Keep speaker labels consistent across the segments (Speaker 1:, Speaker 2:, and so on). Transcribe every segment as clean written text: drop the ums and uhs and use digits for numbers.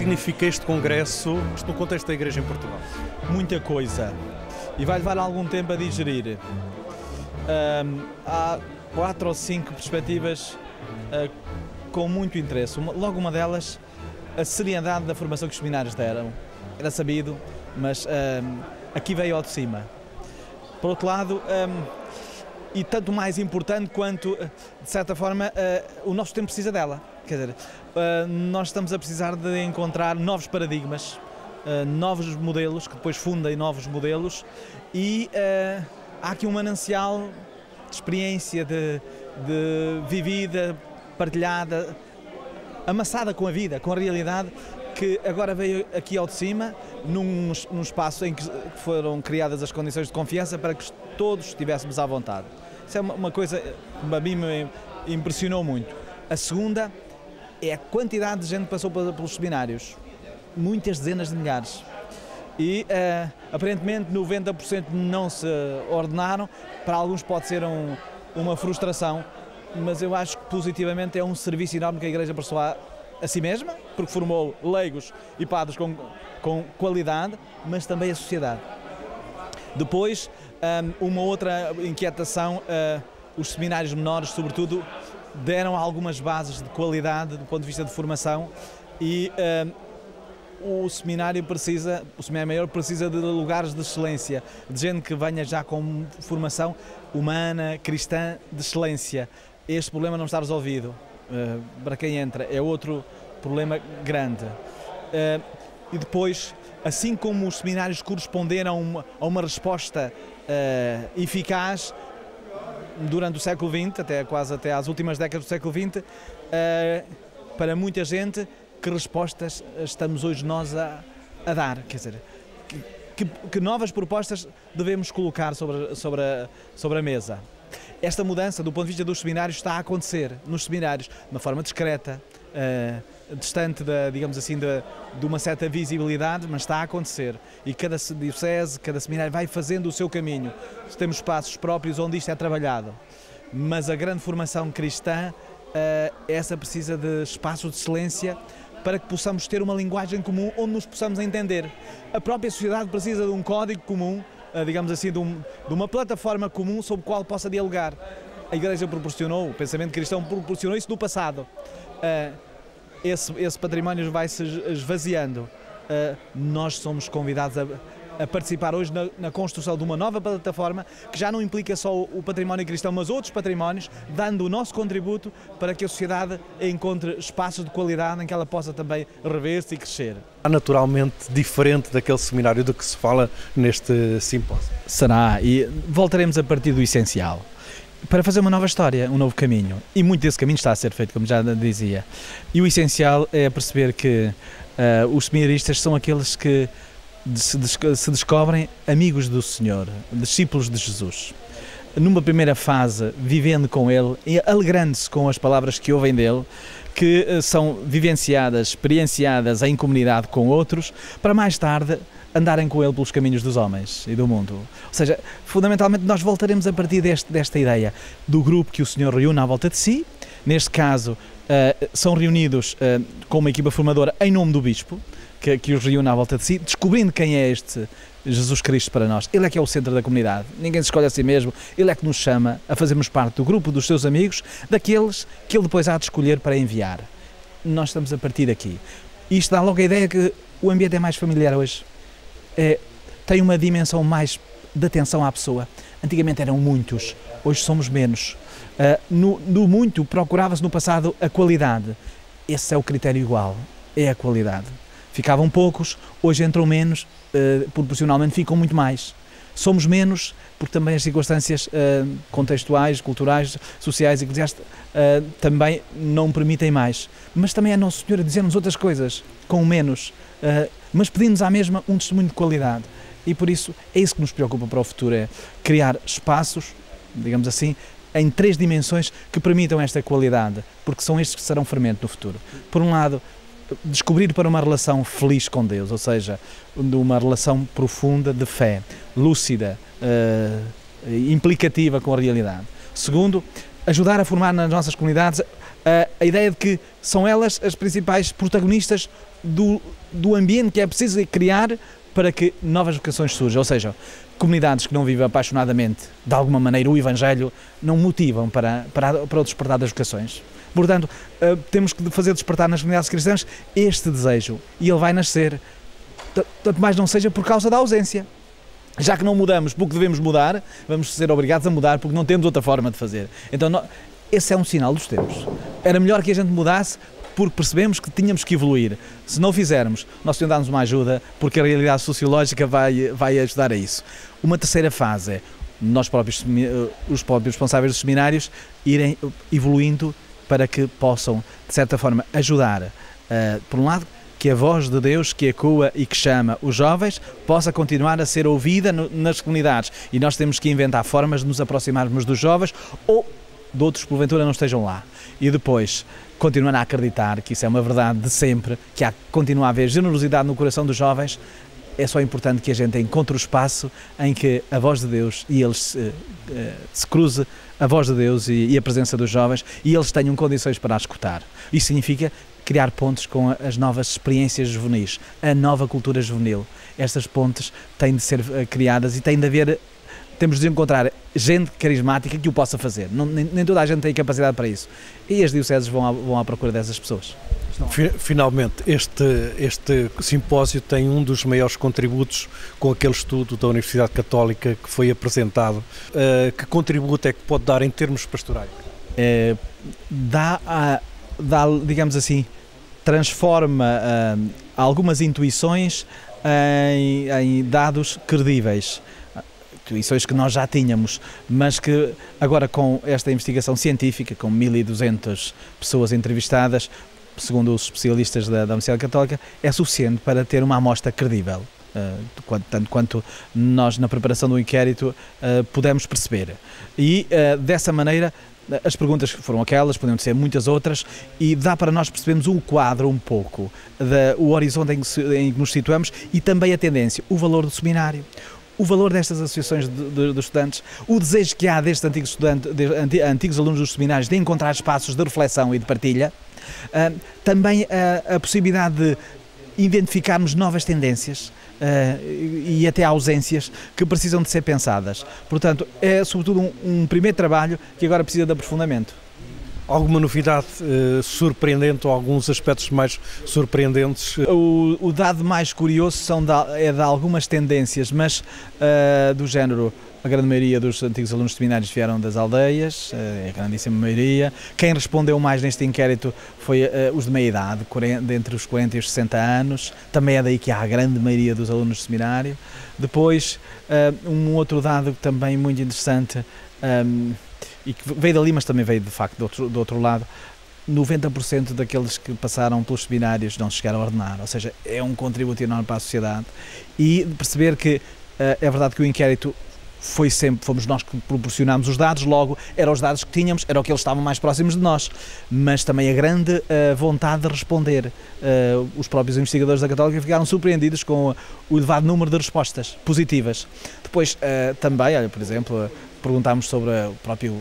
Speaker 1: significa este congresso, isto no contexto da Igreja em Portugal?
Speaker 2: Muita coisa. E vai levar algum tempo a digerir. Há 4 ou 5 perspectivas com muito interesse. Logo uma delas, a seriedade da formação que os seminários deram. Era sabido, mas aqui veio ao de cima. Por outro lado, e tanto mais importante quanto, de certa forma, o nosso tempo precisa dela. Quer dizer, nós estamos a precisar de encontrar novos paradigmas, novos modelos, que depois fundem novos modelos, e há aqui um manancial de experiência, de vivida, partilhada, amassada com a vida, com a realidade, que agora veio aqui ao de cima, num espaço em que foram criadas as condições de confiança para que todos estivéssemos à vontade. Isso é uma coisa que a mim me impressionou muito. A segunda é a quantidade de gente que passou pelos seminários. Muitas dezenas de milhares. E aparentemente 90% não se ordenaram. Para alguns pode ser uma frustração, mas eu acho que positivamente é um serviço enorme que a Igreja prestou a si mesma, porque formou leigos e padres com qualidade, mas também a sociedade. Depois, uma outra inquietação, os seminários menores, sobretudo, deram algumas bases de qualidade do ponto de vista de formação, e o seminário maior precisa de lugares de excelência, de gente que venha já com formação humana, cristã, de excelência. Este problema não está resolvido. Para quem entra, é outro problema grande. E depois, assim como os seminários corresponderam a uma resposta eficaz durante o século XX, quase até às últimas décadas do século XX, para muita gente, que respostas estamos hoje nós a dar? Quer dizer, que novas propostas devemos colocar sobre a mesa? Esta mudança, do ponto de vista dos seminários, está a acontecer nos seminários de uma forma discreta, distante, digamos assim, de uma certa visibilidade, mas está a acontecer. E cada diocese, cada seminário vai fazendo o seu caminho. Temos espaços próprios onde isto é trabalhado. Mas a grande formação cristã, essa precisa de espaços de excelência para que possamos ter uma linguagem comum onde nos possamos entender. A própria sociedade precisa de um código comum, digamos assim, de uma plataforma comum sobre a qual possa dialogar. A Igreja proporcionou, o pensamento cristão proporcionou isso no passado. Esse património vai se esvaziando. Nós somos convidados a participar hoje na construção de uma nova plataforma que já não implica só o património cristão, mas outros patrimónios, dando o nosso contributo para que a sociedade encontre espaços de qualidade em que ela possa também rever-se e crescer.
Speaker 1: Naturalmente diferente daquele seminário do que se fala neste simpósio.
Speaker 2: Será, e voltaremos a partir do essencial, para fazer uma nova história, um novo caminho. E muito desse caminho está a ser feito, como já dizia. E o essencial é perceber que os seminaristas são aqueles que se descobrem amigos do Senhor, discípulos de Jesus. Numa primeira fase, vivendo com Ele e alegrando-se com as palavras que ouvem dele, que são vivenciadas, experienciadas em comunidade com outros, para mais tarde andarem com Ele pelos caminhos dos homens e do mundo. Ou seja, fundamentalmente nós voltaremos a partir desta ideia do grupo que o Senhor reúne à volta de si. Neste caso, são reunidos com uma equipa formadora em nome do Bispo, que os reúne à volta de si, descobrindo quem é este Jesus Cristo para nós. Ele é que é o centro da comunidade, ninguém se escolhe a si mesmo, Ele é que nos chama a fazermos parte do grupo dos seus amigos, daqueles que Ele depois há de escolher para enviar. Nós estamos a partir daqui. Isto dá logo a ideia que o ambiente é mais familiar hoje, tem uma dimensão mais de atenção à pessoa. Antigamente eram muitos, hoje somos menos. No muito procurava-se no passado a qualidade, esse é o critério igual, é a qualidade. Ficavam poucos, hoje entram menos, proporcionalmente ficam muito mais. Somos menos porque também as circunstâncias contextuais, culturais, sociais e eclesiásticas também não permitem mais. Mas também é Nosso Senhor a dizer-nos outras coisas, com menos, mas pedimos à mesma um testemunho de qualidade. E por isso é isso que nos preocupa para o futuro, é criar espaços, digamos assim, em 3 dimensões que permitam esta qualidade, porque são estes que serão fermento no futuro. Por um lado, descobrir para uma relação feliz com Deus, ou seja, de uma relação profunda de fé, lúcida, implicativa com a realidade. Segundo, ajudar a formar nas nossas comunidades a ideia de que são elas as principais protagonistas do ambiente que é preciso criar para que novas vocações surjam, ou seja, comunidades que não vivem apaixonadamente, de alguma maneira, o Evangelho, não motivam para o despertar das vocações. Portanto, temos que fazer despertar nas comunidades cristãs este desejo, e ele vai nascer, tanto mais não seja por causa da ausência. Já que não mudamos porque devemos mudar, vamos ser obrigados a mudar porque não temos outra forma de fazer. Então, esse é um sinal dos tempos. Era melhor que a gente mudasse porque percebemos que tínhamos que evoluir. Se não fizermos, nós temos de dar-nos uma ajuda, porque a realidade sociológica vai ajudar a isso. Uma terceira fase é nós próprios, os próprios responsáveis dos seminários, irem evoluindo para que possam, de certa forma, ajudar, por um lado, que a voz de Deus que ecoa e que chama os jovens possa continuar a ser ouvida nas comunidades. E nós temos que inventar formas de nos aproximarmos dos jovens ou de outros que porventura não estejam lá. E depois continuar a acreditar que isso é uma verdade de sempre, que continua a haver generosidade no coração dos jovens. É só importante que a gente encontre o espaço em que a voz de Deus e eles se cruze, a voz de Deus e a presença dos jovens, e eles tenham condições para a escutar. Isso significa criar pontes com as novas experiências juvenis, a nova cultura juvenil. Estas pontes têm de ser criadas e temos de encontrar gente carismática que o possa fazer. Nem toda a gente tem capacidade para isso. E as dioceses vão à procura dessas pessoas.
Speaker 1: Finalmente, este simpósio tem um dos maiores contributos com aquele estudo da Universidade Católica que foi apresentado. Que contributo é que pode dar em termos pastorais?
Speaker 2: Digamos assim, transforma algumas intuições em dados credíveis. Intuições que nós já tínhamos, mas que agora com esta investigação científica, com 1200 pessoas entrevistadas, segundo os especialistas da Universidade Católica, é suficiente para ter uma amostra credível, tanto quanto nós na preparação do inquérito pudemos perceber. E dessa maneira as perguntas foram aquelas, podiam ser muitas outras, e dá para nós percebermos um quadro um pouco, o horizonte em que nos situamos e também a tendência, o valor do seminário, o valor destas associações dos estudantes, o desejo que há destes antigos alunos dos seminários de encontrar espaços de reflexão e de partilha, também a possibilidade de identificarmos novas tendências e até ausências que precisam de ser pensadas. Portanto, é sobretudo um primeiro trabalho que agora precisa de aprofundamento.
Speaker 1: Alguma novidade surpreendente ou alguns aspectos mais surpreendentes?
Speaker 2: O dado mais curioso é de algumas tendências, mas do género, a grande maioria dos antigos alunos de seminários vieram das aldeias, a grandíssima maioria. Quem respondeu mais neste inquérito foi os de meia idade, entre os 40 e os 60 anos. Também é daí que há a grande maioria dos alunos de seminário. Depois, um outro dado também muito interessante, e que veio dali, mas também veio de facto do outro lado, 90% daqueles que passaram pelos seminários não se chegaram a ordenar, ou seja, é um contributo enorme para a sociedade. E perceber que é verdade que o inquérito fomos nós que proporcionámos os dados, logo eram os dados que tínhamos, era o que eles estavam mais próximos de nós, mas também a grande vontade de responder. Os próprios investigadores da Católica ficaram surpreendidos com o elevado número de respostas positivas. Depois também, olha, por exemplo, perguntámos sobre o próprio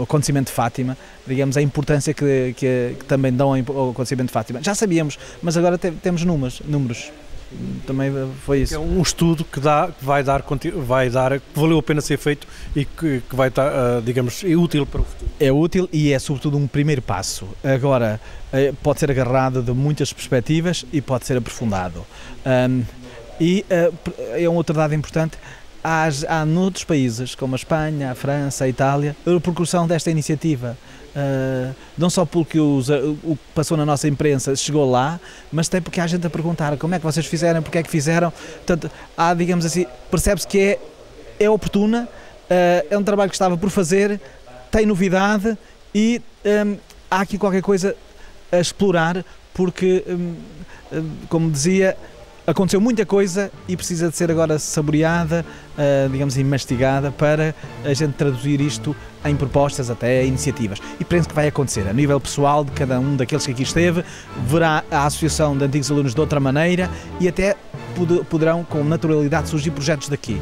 Speaker 2: acontecimento de Fátima, digamos, a importância que também dão ao acontecimento de Fátima. Já sabíamos, mas agora temos números. Também foi isso.
Speaker 1: É um estudo que valeu a pena ser feito e que vai estar, digamos, é útil para o futuro.
Speaker 2: É útil e é sobretudo um primeiro passo. Agora, pode ser agarrado de muitas perspectivas e pode ser aprofundado. E é um outro dado importante. Há noutros países, como a Espanha, a França, a Itália, a repercussão desta iniciativa. Não só porque o que passou na nossa imprensa chegou lá, mas até porque há gente a perguntar como é que vocês fizeram, porque é que fizeram. Portanto, há, digamos assim, percebe-se que é oportuna, é um trabalho que estava por fazer, tem novidade e há aqui qualquer coisa a explorar, porque, como dizia, aconteceu muita coisa e precisa de ser agora saboreada, digamos assim, mastigada, para a gente traduzir isto em propostas, até iniciativas. E penso que vai acontecer. A nível pessoal de cada um daqueles que aqui esteve, verá a associação de antigos alunos de outra maneira e até poderão, com naturalidade, surgir projetos daqui.